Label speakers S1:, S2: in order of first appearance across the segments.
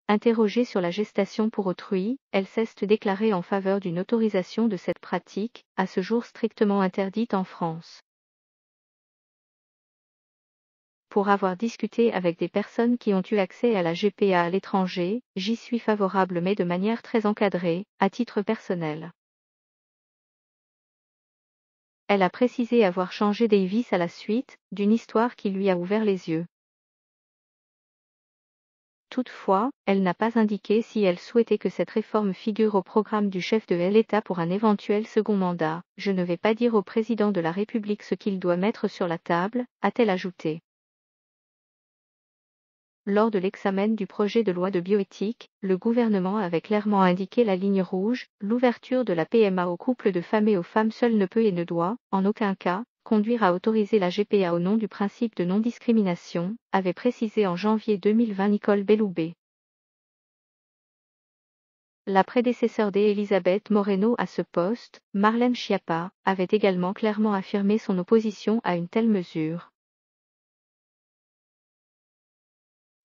S1: Interrogée sur la gestation pour autrui, elle s'est déclarée en faveur d'une autorisation de cette pratique, à ce jour strictement interdite en France. Pour avoir discuté avec des personnes qui ont eu accès à la GPA à l'étranger, j'y suis favorable mais de manière très encadrée, à titre personnel. Elle a précisé avoir changé Davis à la suite d'une histoire qui lui a ouvert les yeux. Toutefois, elle n'a pas indiqué si elle souhaitait que cette réforme figure au programme du chef de l'État pour un éventuel second mandat. Je ne vais pas dire au président de la République ce qu'il doit mettre sur la table, a-t-elle ajouté. Lors de l'examen du projet de loi de bioéthique, le gouvernement avait clairement indiqué la ligne rouge, l'ouverture de la PMA aux couples de femmes et aux femmes seules ne peut et ne doit, en aucun cas, conduire à autoriser la GPA au nom du principe de non-discrimination, avait précisé en janvier 2020 Nicole Belloubet. La prédécesseur d'Elisabeth Moreno à ce poste, Marlène Schiappa, avait également clairement affirmé son opposition à une telle mesure.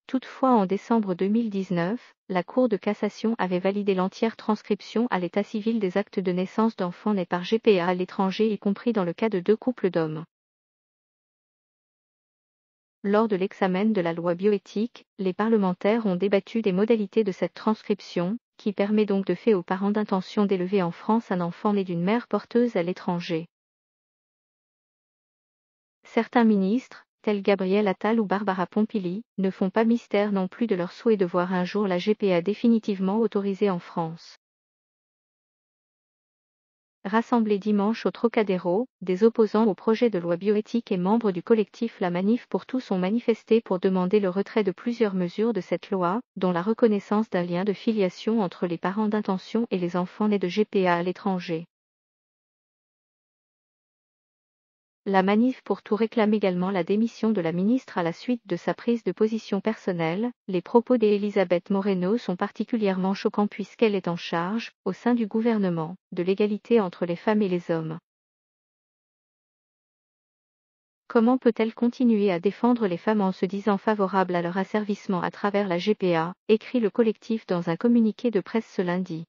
S1: Toutefois en décembre 2019, la Cour de cassation avait validé l'entière transcription à l'état civil des actes de naissance d'enfants nés par GPA à l'étranger y compris dans le cas de 2 couples d'hommes. Lors de l'examen de la loi bioéthique, les parlementaires ont débattu des modalités de cette transcription, qui permet donc de fait aux parents d'intention d'élever en France un enfant né d'une mère porteuse à l'étranger. Certains ministres, tels Gabriel Attal ou Barbara Pompili, ne font pas mystère non plus de leur souhait de voir un jour la GPA définitivement autorisée en France. Rassemblés dimanche au Trocadéro, des opposants au projet de loi bioéthique et membres du collectif La Manif pour tous ont manifesté pour demander le retrait de plusieurs mesures de cette loi, dont la reconnaissance d'un lien de filiation entre les parents d'intention et les enfants nés de GPA à l'étranger. La Manif pour tout réclame également la démission de la ministre à la suite de sa prise de position personnelle. Les propos d'Elisabeth Moreno sont particulièrement choquants puisqu'elle est en charge, au sein du gouvernement, de l'égalité entre les femmes et les hommes. Comment peut-elle continuer à défendre les femmes en se disant favorable à leur asservissement à travers la GPA, écrit le collectif dans un communiqué de presse ce lundi.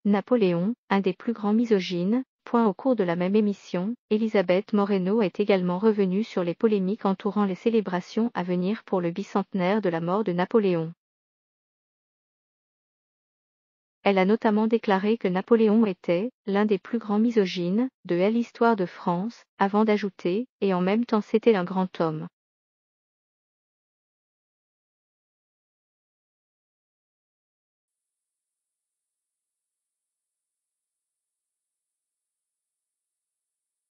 S1: Napoléon, un des plus grands misogynes. Au cours de la même émission, Elisabeth Moreno est également revenue sur les polémiques entourant les célébrations à venir pour le bicentenaire de la mort de Napoléon. Elle a notamment déclaré que Napoléon était « l'un des plus grands misogynes de l'histoire de France », avant d'ajouter « et en même temps c'était un grand homme ».